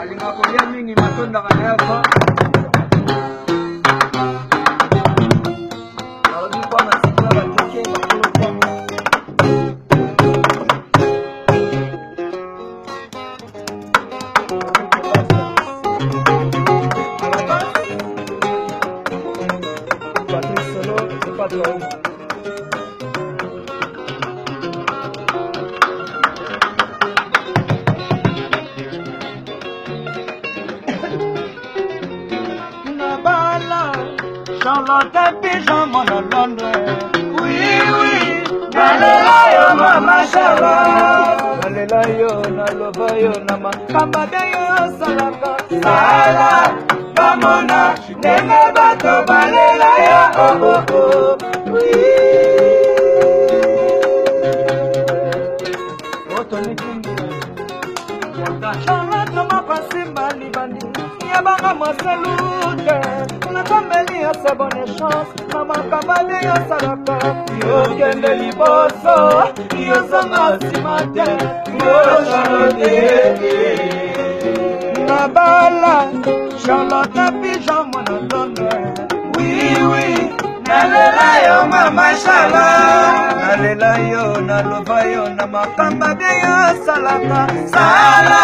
Alinga kulia mingi matunda kanayapa. Alagi kwa masikula bateke bakulu kwa. Patrice Solo, c'est pas toi. Charlotte Pigeon, mon Londres. Oui, oui, nalela yo mama Charlotte. Nalela yo, naloba yo, nama kambade yo salaka. Sala, bamona, ndenge bato balela yo, oh oh oh. Oui. Otoni kingi. Charlotte mama simba libandi. Yabanga masalute. Nakambeli ya sa bonne chance. Mama kabale ya salaka. Yo kende liboso. Yo zonga simate. Yo Charlotte. Nabala. Charlotte Pigeon mona Londres. Oui, oui. Nalela yo mama Charlotte. Nalela yo naloba yo na makamba de yo salaka. Sala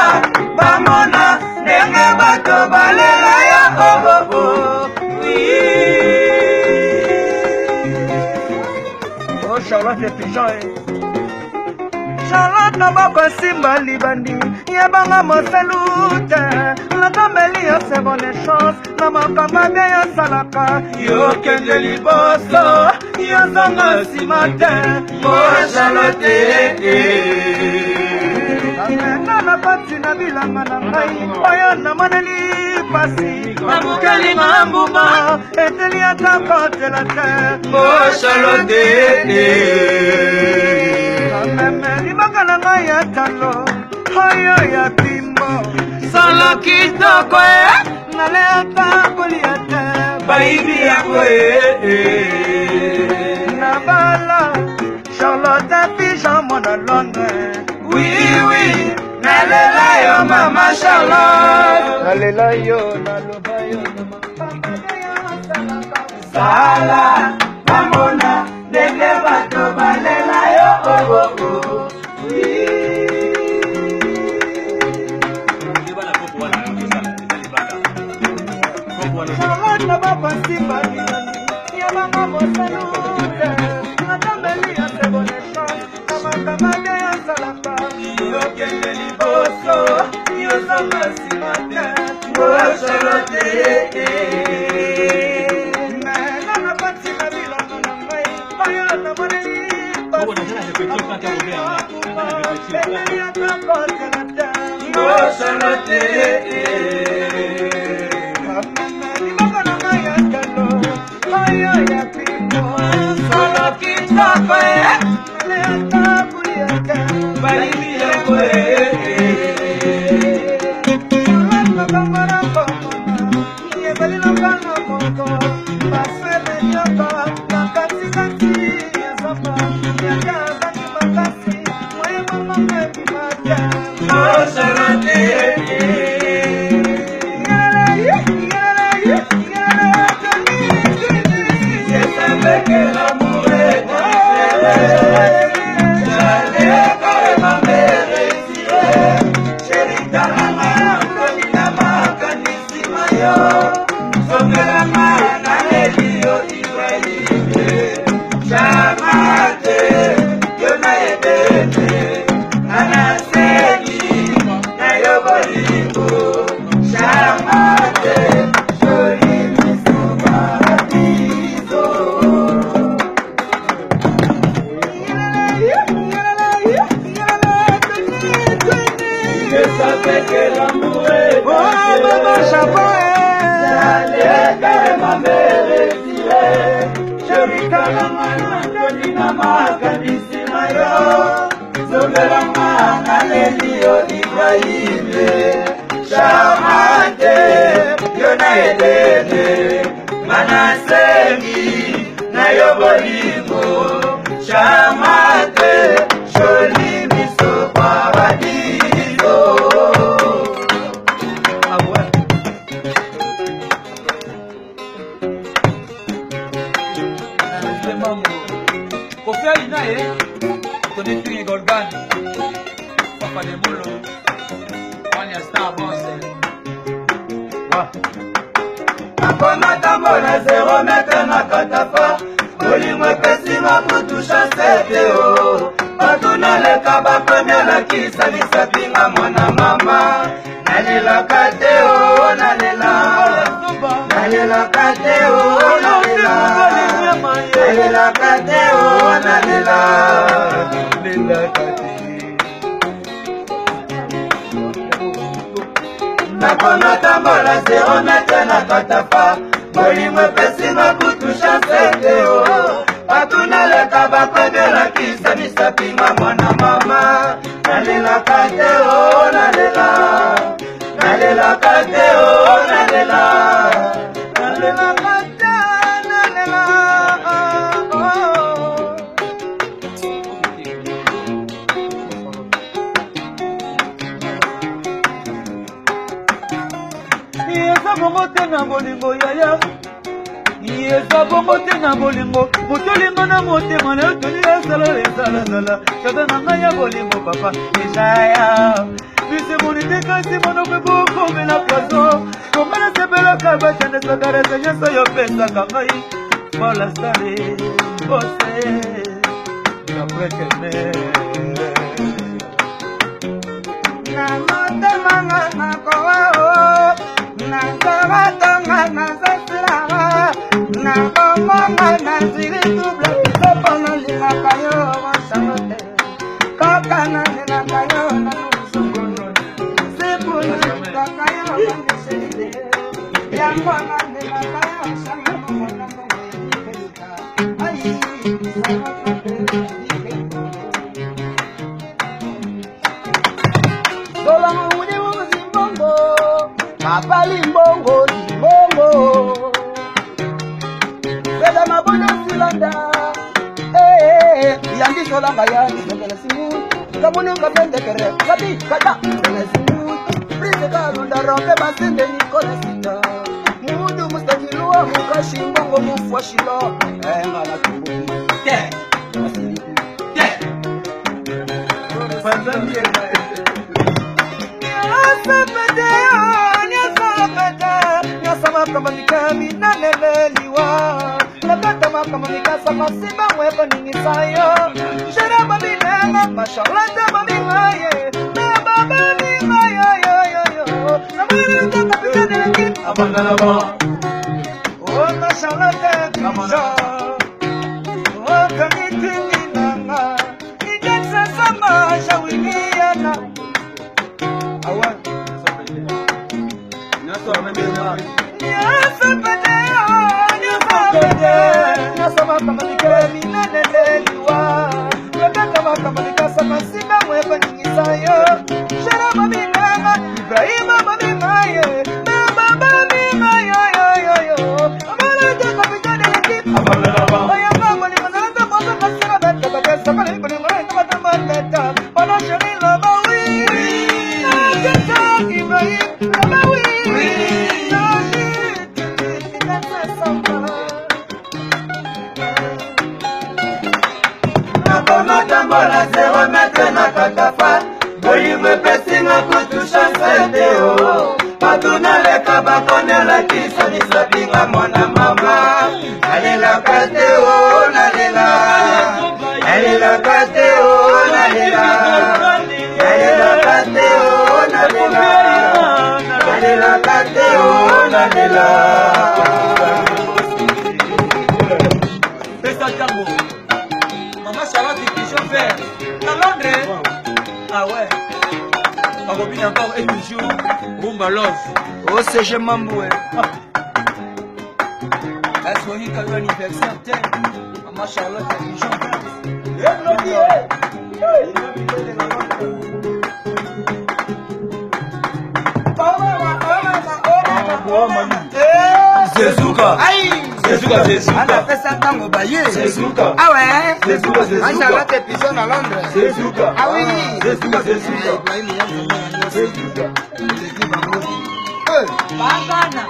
bamona ndenge bato balela yo oh oh oh. Oui. Oh Charlotte Pigeon. Charlotte na bako simba libandi. Yabanga mosalute. Nakambeli yo se bonne chance. Na makamba de yo salaka. Yo kende liboso. Yo zonga simate. Oh Charlotte. Amena na pati na bilanga na ngai. Oyo na moneli pasi. Namukeli ngambuma. Eteli atakotela te. Oh Charlotte. Amemeli makana ngai ya talo. Oyo ya pimbo. Solo kitoko nale atakoli ate. Baby yako Nabala. Charlotte Pigeon mona Londres. Oui, oui, nalela yo mama Charlotte. Nalela yo, naloba yo, sala, mamona, ndenge bato balela yo, oh oh oh. Oui. Charlotte na bapa simba libandi, yabanga mosalute. Nakambeli ya se bonne chance, kama ya salaka. Yo kende liboso, yo zonga simate. Oh Charlotte. Mena na pati na bilanga na ngai. Oyo na moneli pasi. Beli atakotela te. Oh Charlotte. Amemeli makana ngai ya talo. Oyo ya pimbo. Solo kitoko nale atakoli ate. Baby yako Manasemi na na yo bolingo chamate joli miso paradiso. Ah ouais. Kofi Alina Tony Twin Golgan Papa de Molo Wani a Star Boss. Akona tambola 0 mètre na katafa bolingo pesi makutusha seteo batuna leka bakomi lakisa lisapinga mwana mama nalela kateo nalela nalela kateo nalela nalela kateo nalela nalela kateo nakona tambola 0 mètre na katafa bolingo pesi makutusha seteo batuna leka bakomi lakisa lisapinga mwana mama nalela kateo nalela nalela kateo nalela nalela kateo nalela yeza bongo te na bolingo yaya yeza bongo te na bolingo motolingo na motema na yotoli ezala ezalazala kaka na ngai ya bolingo papa ezaya bisemonite kasi monoko bokomela poiso komela sepelaka batendesakarese nyonso yopesaka ngai molasare ose aprekene na motemanga nakoao nazabatonga nazasiraka nakomonga nazili double pisopona lingaka yo mosano te kaka nalelaka yo na mosukono sepona lingaka yo mandeselide yango nalelaka yo sanga momona momoyelika ai solongo mudi muzimbongo papa limbongo limbongo Bela mabono silanda yandi solanga ya ngela simu kabono kabende kere kabi kata ngela simu prise kalunda rompe basende nikola sita mudu mustajilua mukashi mbongo mufwashilo ngala tumbu te te panzamie kama mikami naleleliwa nakata kama mikasa masiba weba ningisayo sharaba binanga mashalata babingaye na baba bingaye yo yo yo namana kapitana lakini abangala ba oh mashalata kama oh kamitini nanga ijaksa sama shawiniana awan naso amemena nasama kama nikemi naneleliwa nakakama kama nikasama sina mweba ningisayo sharama binanga Ibrahima babingaye na baba bingaye yo yo yo amana jaka bijane lekip ayanga mani manalata moto kasira betta bakesa kali kuni mwana mata mata pana sharila bawi jaka Ibrahim bawi natambola 0 mètre na katafa bolingo epesinga kutusha seteo batuna leka bakonela kisa misapinga mwana mama nalelaka teo nalela nalelaka teo nalela nalelaka teo nalela nalelaka teo nalela pesa jambo Maman Charlotte et Pigeon Vert à Londres. Ah ouais. On revient encore et toujours Rumba Love. Oh c'est je m'emboué. Est-ce qu'on y a eu anniversaire? Maman Charlotte et Pigeon Vert. C'est Zouka. Aïe. Ana pesa tango baye. Ah ouais. Angela te pison à Londres. Ah oui. Bangana.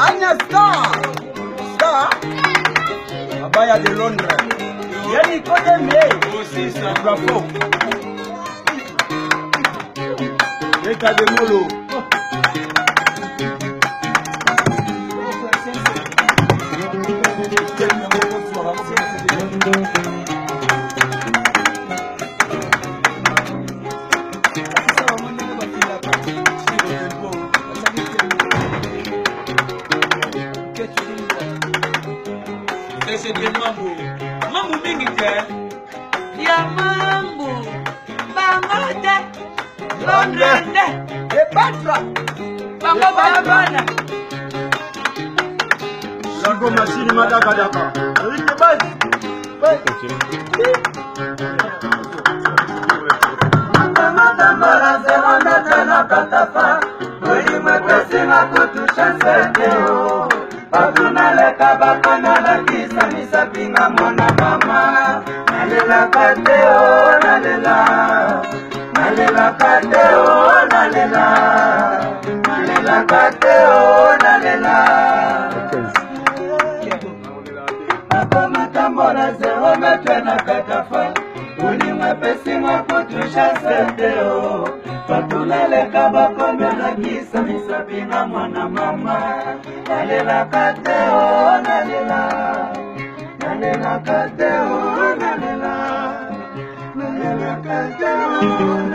Anya Star Abaya de Londres. Yani côté mais aussi ça bravo. L'état de Molo. Mambo mingi te ya mambo bangote Londres Et Batra bango bana Sango machine madaka daka. Rite basi. Mara zero metre na katafa. Wili mwepesi na kutusha seteo. Batunaleka bakana kisa nisapinga mwana mama. Nalela kateo nalela. Nalela kateo nalela. Nalela kateo nalela. Matamora zero metre na katafa. Uli mwepesi mwakutusha seteo. Batunaleka bakomela kisa nisapinga mwana mama. Nalela kateo nalela. Nalela kateo nalela. Nalela kateo.